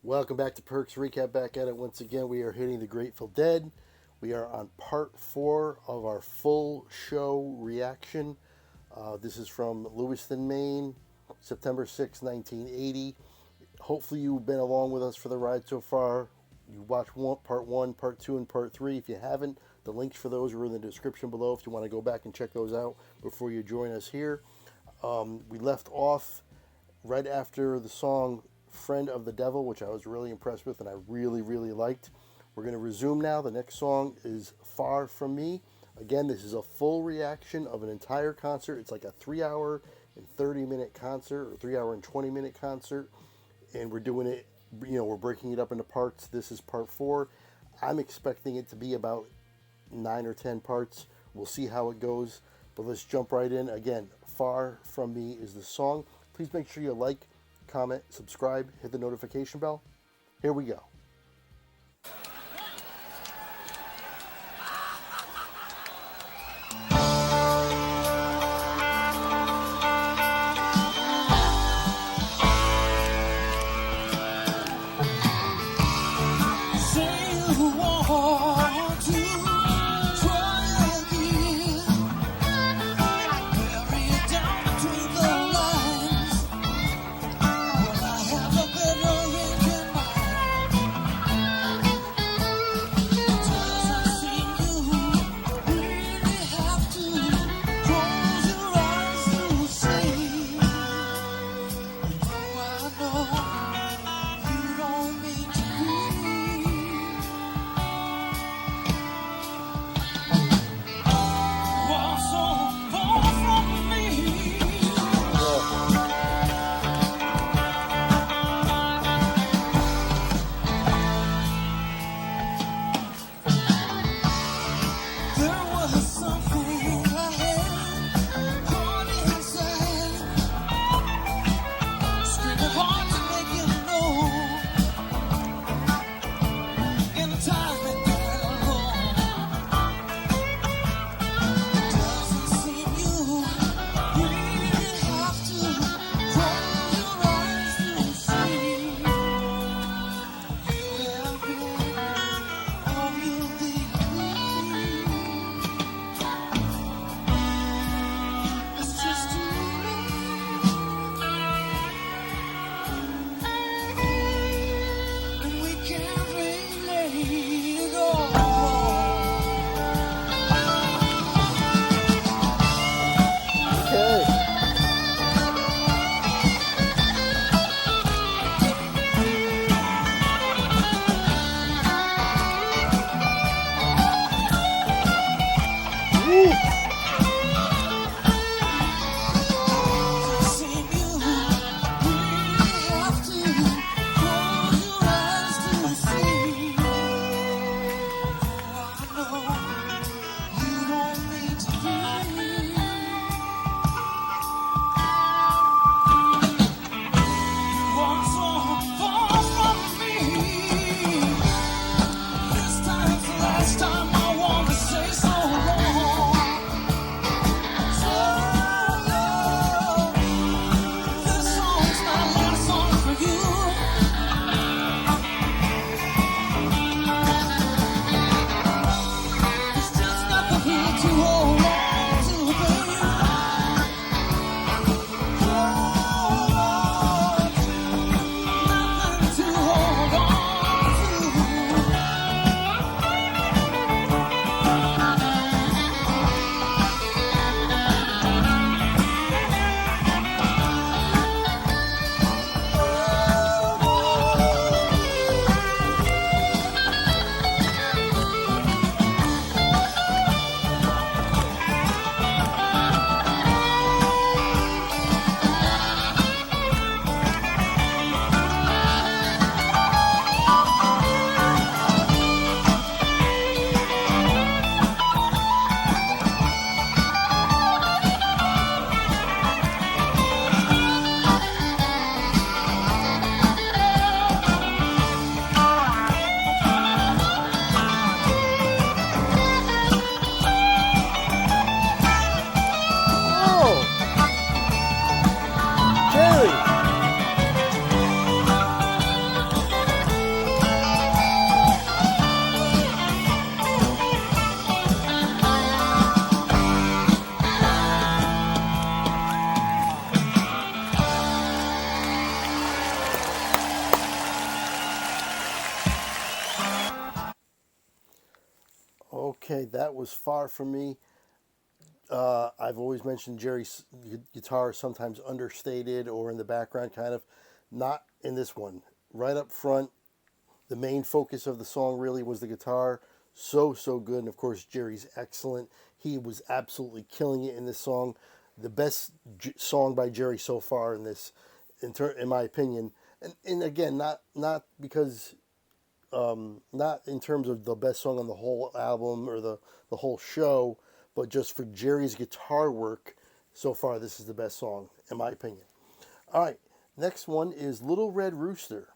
Welcome back to Perks Recap. Back at it once again. We are hitting the Grateful Dead. We are on part 4 of our full show reaction. This is from Lewiston, Maine, September 6, 1980. Hopefully you've been along with us for the ride so far. You watched part 1, part 2, and part 3. If you haven't, the links for those are in the description below if you want to go back and check those out before you join us here. We left off right after the song Friend of the Devil, which I was really impressed with and I really liked. We're going to resume now. The next song is Far From Me. Again, this is a full reaction of an entire concert. It's like a 3-hour and 30-minute concert or 3-hour and 20-minute concert, and we're doing it, we're breaking it up into parts. This is part 4. I'm expecting it to be about 9 or 10 parts. We'll see how it goes, but let's jump right in. Again, Far From Me is the song. Please make sure you like, comment, subscribe, hit the notification bell. Here we go. that was far from me. I've always mentioned Jerry's guitar is sometimes understated or in the background, kind of. Not in this one. Right up front, the main focus of the song really was the guitar. So good. And of course, Jerry's excellent. He was absolutely killing it in this song. The best song by Jerry so far in this, in my opinion. And again, not because, not in terms of the best song on the whole album or the whole show, but just for Jerry's guitar work, so far this is the best song, in my opinion. All right, next one is Little Red Rooster.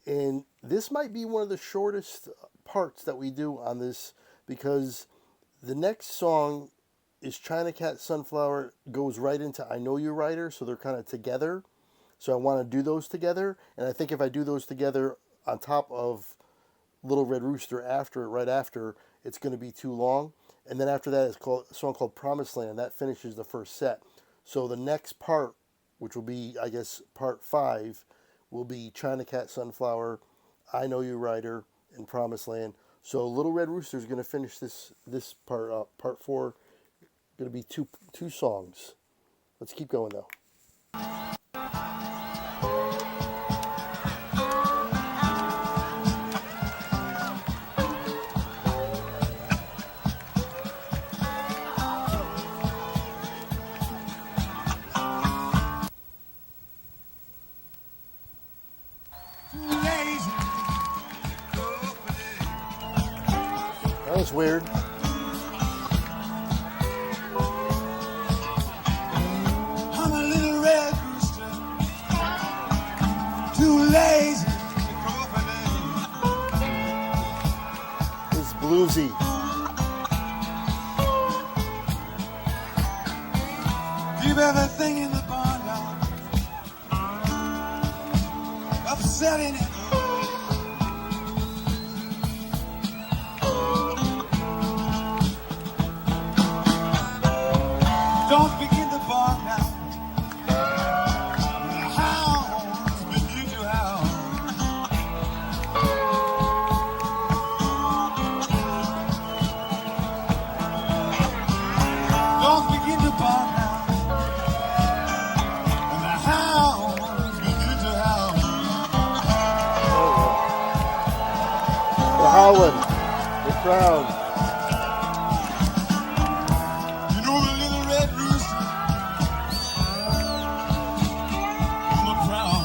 And this might be one of the shortest parts that we do on this, because the next song is China Cat Sunflower, goes right into I Know You Rider, so they're kind of together. So I want to do those together, and I think if I do those together on top of Little Red Rooster right after, it's going to be too long. And then after that is a song called Promised Land. That finishes the first set. So the next part, which will be, I guess, part 5, will be China Cat Sunflower, I Know You Rider, and Promised Land. So Little Red Rooster is going to finish this part up. Part 4, going to be two songs. Let's keep going though. That was weird. I'm a little red rooster, too lazy to It's bluesy. keep everything in the barnyard, upsetting it. Don't begin to bark now. The hounds begin to howl. Don't begin to bark now. And the hounds begin to howl. They're howling. They're proud. You know the little red rooster on the prowl.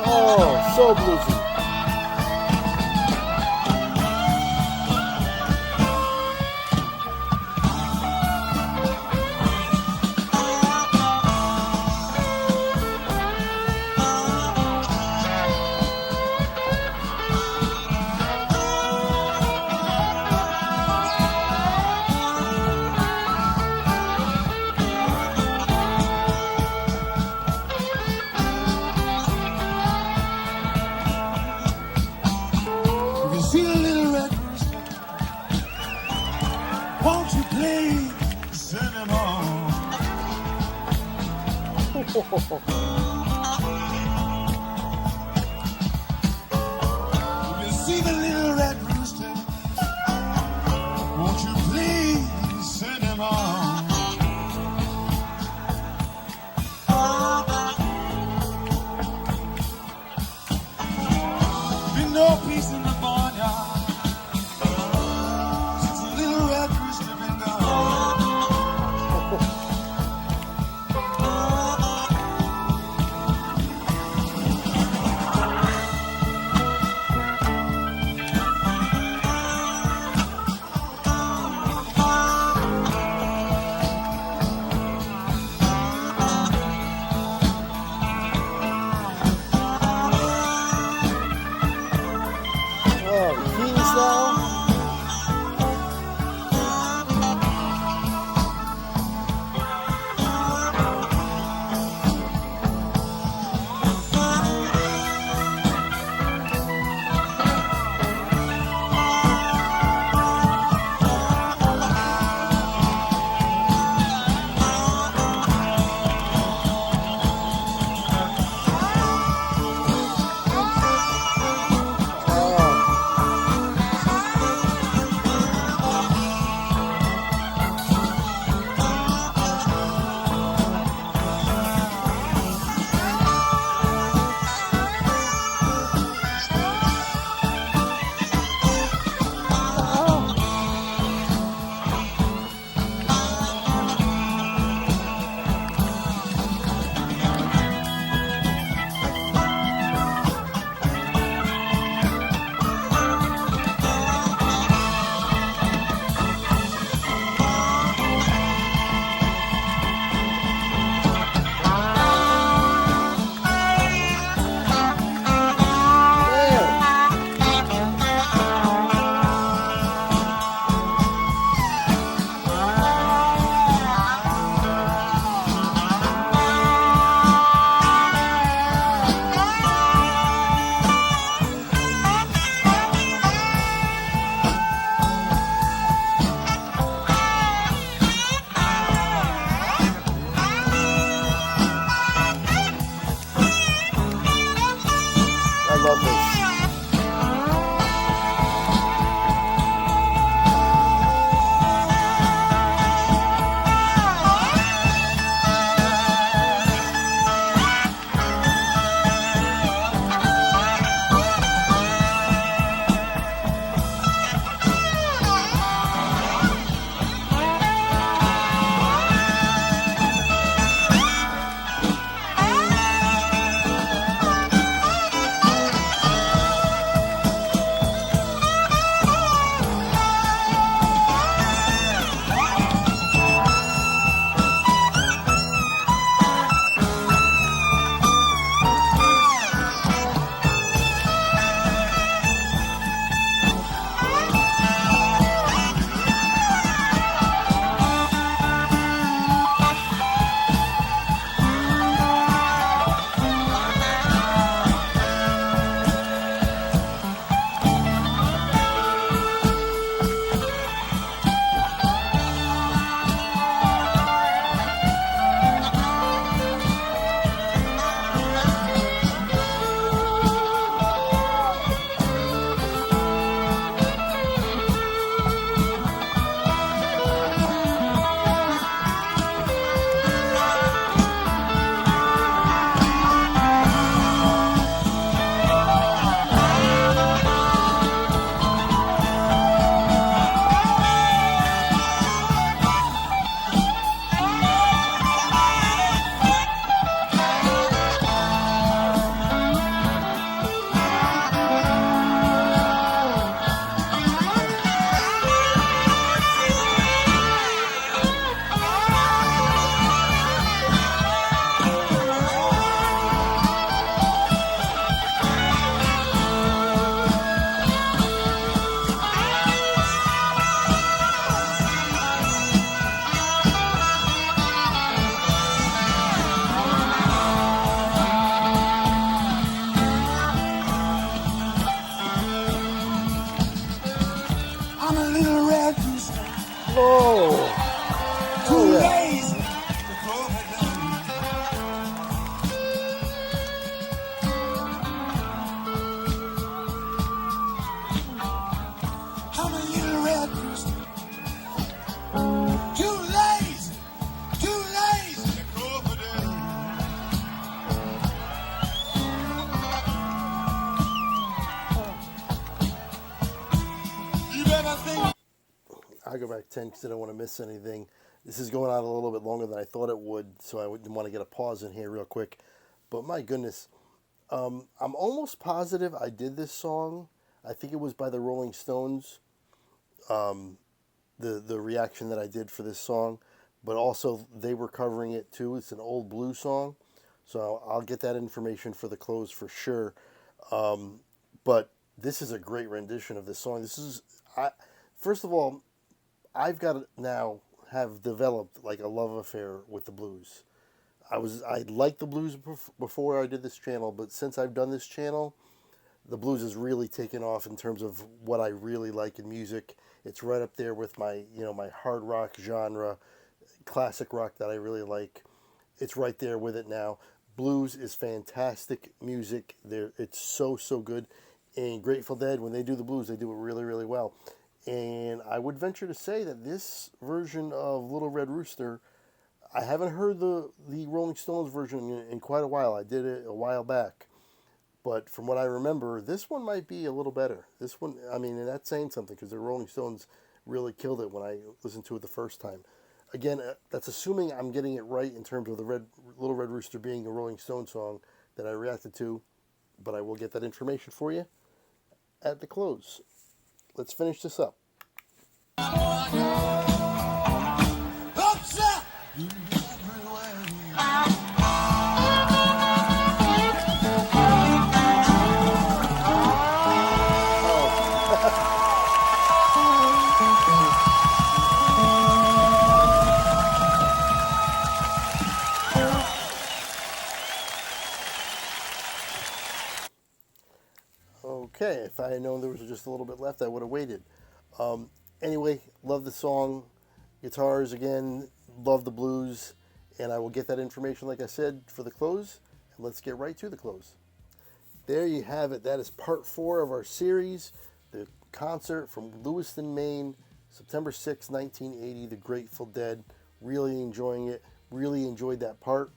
Oh, so bluesy. You can see the little red rooster. Won't you please send him home? You can see the little red rooster. Won't you please send him home? Been no peace in the barnyard. I go back 10 because I don't want to miss anything. This is going on a little bit longer than I thought it would, so I didn't want to get a pause in here real quick. But my goodness, I'm almost positive I did this song. I think it was by the Rolling Stones, the reaction that I did for this song. But also, they were covering it too. It's an old blues song. So I'll get that information for the close for sure. But this is a great rendition of this song. First of all, I've got to now have developed like a love affair with the blues. I liked the blues before I did this channel, but since I've done this channel, the blues has really taken off in terms of what I really like in music. It's right up there with my hard rock genre, classic rock that I really like. It's right there with it now. Blues is fantastic music. It's so good. And Grateful Dead, when they do the blues, they do it really, really well. And I would venture to say that this version of Little Red Rooster, I haven't heard the Rolling Stones version in quite a while. I did it a while back. But from what I remember, this one might be a little better. This one, I mean, and that's saying something because the Rolling Stones really killed it when I listened to it the first time. Again, that's assuming I'm getting it right in terms of the Little Red Rooster being a Rolling Stone song that I reacted to. But I will get that information for you at the close. Let's finish this up. Upset in every way. Okay, if I had known there was just a little bit left, I would have waited. Anyway, love the song. Guitars again, love the blues. And I will get that information, like I said, for the close. And let's get right to the close. There you have it. That is part 4 of our series. The concert from Lewiston, Maine, September 6, 1980, the Grateful Dead. Really enjoying it. Really enjoyed that part.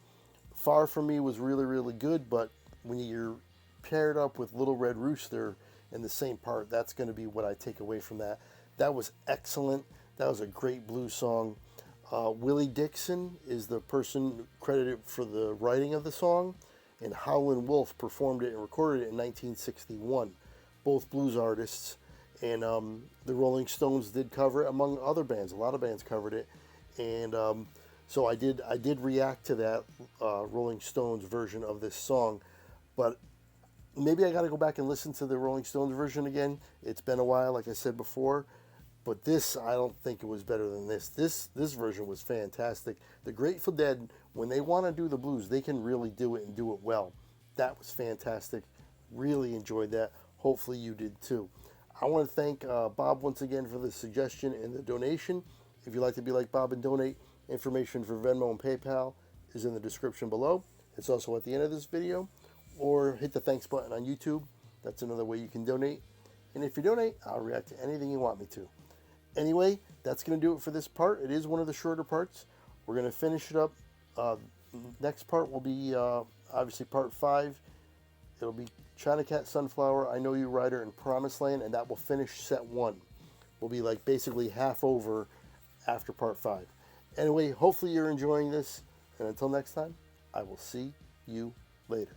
Far From Me was really, really good, but when you're paired up with Little Red Rooster in the same part, that's going to be what I take away from that. That was excellent. That was a great blues song. Willie Dixon is the person credited for the writing of the song, and Howlin' Wolf performed it and recorded it in 1961. Both blues artists, and the Rolling Stones did cover it among other bands. A lot of bands covered it, and so I did react to that Rolling Stones version of this song, but maybe I got to go back and listen to the Rolling Stones version again. It's been a while, like I said before. But this, I don't think it was better than this. This version was fantastic. The Grateful Dead, when they want to do the blues, they can really do it and do it well. That was fantastic. Really enjoyed that. Hopefully you did too. I want to thank Bob once again for the suggestion and the donation. If you'd like to be like Bob and donate, information for Venmo and PayPal is in the description below. It's also at the end of this video. Or hit the thanks button on YouTube. That's another way you can donate. And if you donate, I'll react to anything you want me to. Anyway, that's going to do it for this part. It is one of the shorter parts. We're going to finish it up. Next part will be obviously part 5. It'll be China Cat, Sunflower, I Know You Rider, and Promised Land, and that will finish set 1. We'll be like basically half over after part 5. Anyway, hopefully you're enjoying this, and until next time, I will see you later.